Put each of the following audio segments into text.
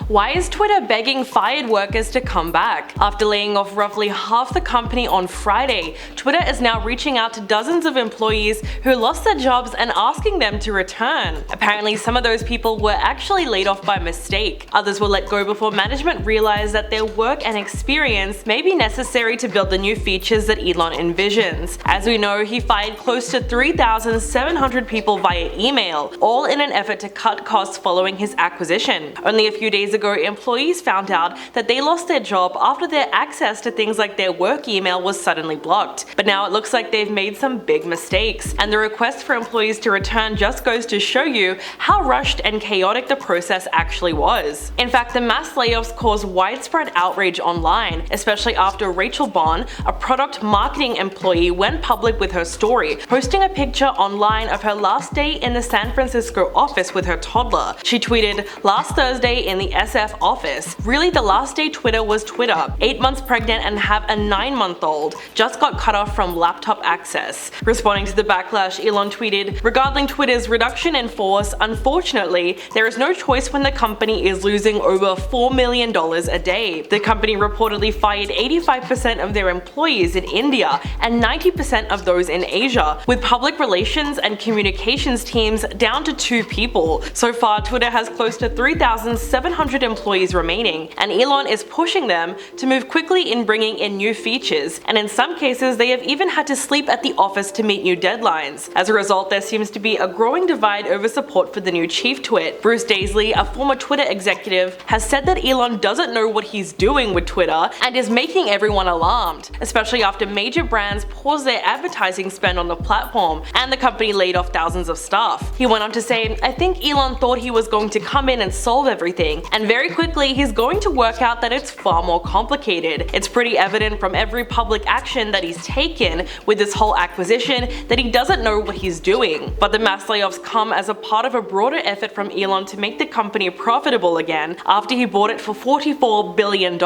Why is Twitter begging fired workers to come back? After laying off roughly half the company on Friday, Twitter is now reaching out to dozens of employees who lost their jobs and asking them to return. Apparently, some of those people were actually laid off by mistake. Others were let go before management realized that their work and experience may be necessary to build the new features that Elon envisions. As we know, he fired close to 3,700 people via email, all in an effort to cut costs following his acquisition. Only a few days ago, employees found out that they lost their job after their access to things like their work email was suddenly blocked. But now it looks like they've made some big mistakes, and the request for employees to return just goes to show you how rushed and chaotic the process actually was. In fact, the mass layoffs caused widespread outrage online, especially after Rachel Bond, a product marketing employee, went public with her story, posting a picture online of her last day in the San Francisco office with her toddler. She tweeted, "Last Thursday in the SF office. Really, the last day Twitter was Twitter. 8 months pregnant and have a 9-month-old. Just got cut off from laptop access." Responding to the backlash, Elon tweeted, "Regarding Twitter's reduction in force, unfortunately, there is no choice when the company is losing over $4 million a day. The company reportedly fired 85% of their employees in India and 90% of those in Asia, with public relations and communications teams down to 2 people. So far, Twitter has close to 3,700 employees remaining, and Elon is pushing them to move quickly in bringing in new features, and in some cases they have even had to sleep at the office to meet new deadlines. As a result, there seems to be a growing divide over support for the new chief twit. Bruce Daisley, a former Twitter executive, has said that Elon doesn't know what he's doing with Twitter and is making everyone alarmed, especially after major brands paused their advertising spend on the platform and the company laid off thousands of staff. He went on to say, "I think Elon thought he was going to come in and solve everything, and very quickly he's going to work out that it's far more complicated. It's pretty evident from every public action that he's taken with this whole acquisition that he doesn't know what he's doing." But the mass layoffs come as a part of a broader effort from Elon to make the company profitable again after he bought it for $44 billion,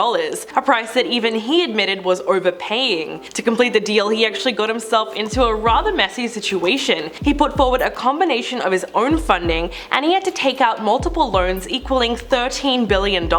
a price that even he admitted was overpaying. To complete the deal, he actually got himself into a rather messy situation. He put forward a combination of his own funding, and he had to take out multiple loans equaling $13 billion,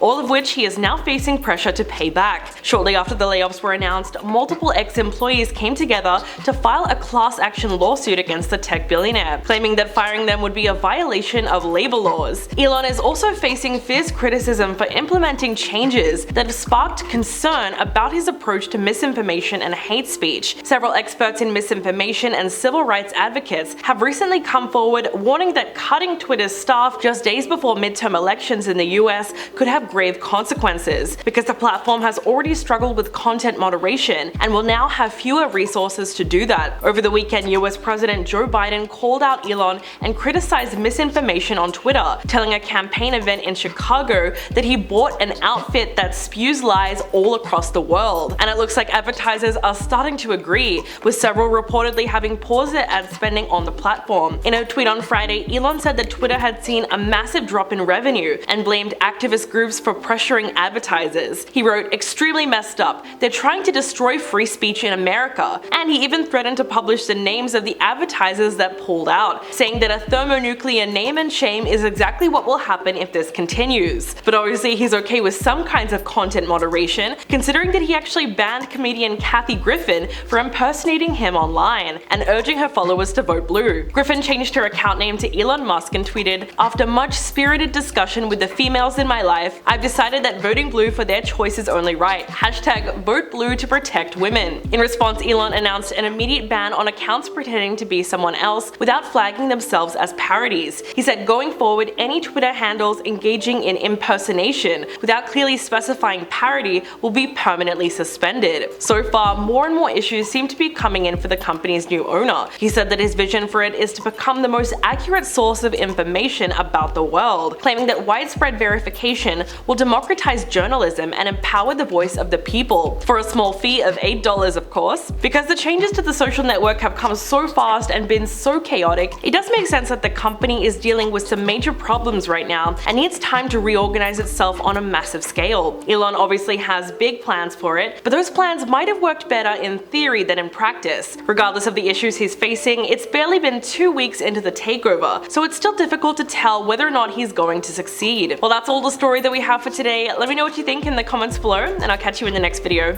all of which he is now facing pressure to pay back. Shortly after the layoffs were announced, multiple ex-employees came together to file a class action lawsuit against the tech billionaire, claiming that firing them would be a violation of labor laws. Elon is also facing fierce criticism for implementing changes that have sparked concern about his approach to misinformation and hate speech. Several experts in misinformation and civil rights advocates have recently come forward warning that cutting Twitter's staff just days before midterm elections in the US could have grave consequences, because the platform has already struggled with content moderation and will now have fewer resources to do that. Over the weekend, US President Joe Biden called out Elon and criticized misinformation on Twitter, telling a campaign event in Chicago that he bought an outfit that spews lies all across the world. And it looks like advertisers are starting to agree, with several reportedly having paused their ad spending on the platform. In a tweet on Friday, Elon said that Twitter had seen a massive drop in revenue and blamed activist groups for pressuring advertisers. He wrote, "Extremely messed up. They're trying to destroy free speech in America." And he even threatened to publish the names of the advertisers that pulled out, saying that a thermonuclear name and shame is exactly what will happen if this continues. But obviously he's okay with some kinds of content moderation, considering that he actually banned comedian Kathy Griffin for impersonating him online and urging her followers to vote blue. Griffin changed her account name to Elon Musk and tweeted, "After much spirited discussion with the females in my life, I've decided that voting blue for their choice is only right. Hashtag vote blue to protect women." In response, Elon announced an immediate ban on accounts pretending to be someone else without flagging themselves as parodies. He said going forward, any Twitter handles engaging in impersonation without clearly specifying parody will be permanently suspended. So far, more and more issues seem to be coming in for the company's new owner. He said that his vision for it is to become the most accurate source of information about the world, claiming that widespread verification will democratize journalism and empower the voice of the people, for a small fee of $8 of course. Because the changes to the social network have come so fast and been so chaotic, it does make sense that the company is dealing with some major problems right now and needs time to reorganize itself on a massive scale. Elon obviously has big plans for it, but those plans might have worked better in theory than in practice. Regardless of the issues he's facing, it's barely been 2 weeks into the takeover, so it's still difficult to tell whether or not he's going to succeed. feed. Well, that's all the story that we have for today. Let me know what you think in the comments below, and I'll catch you in the next video.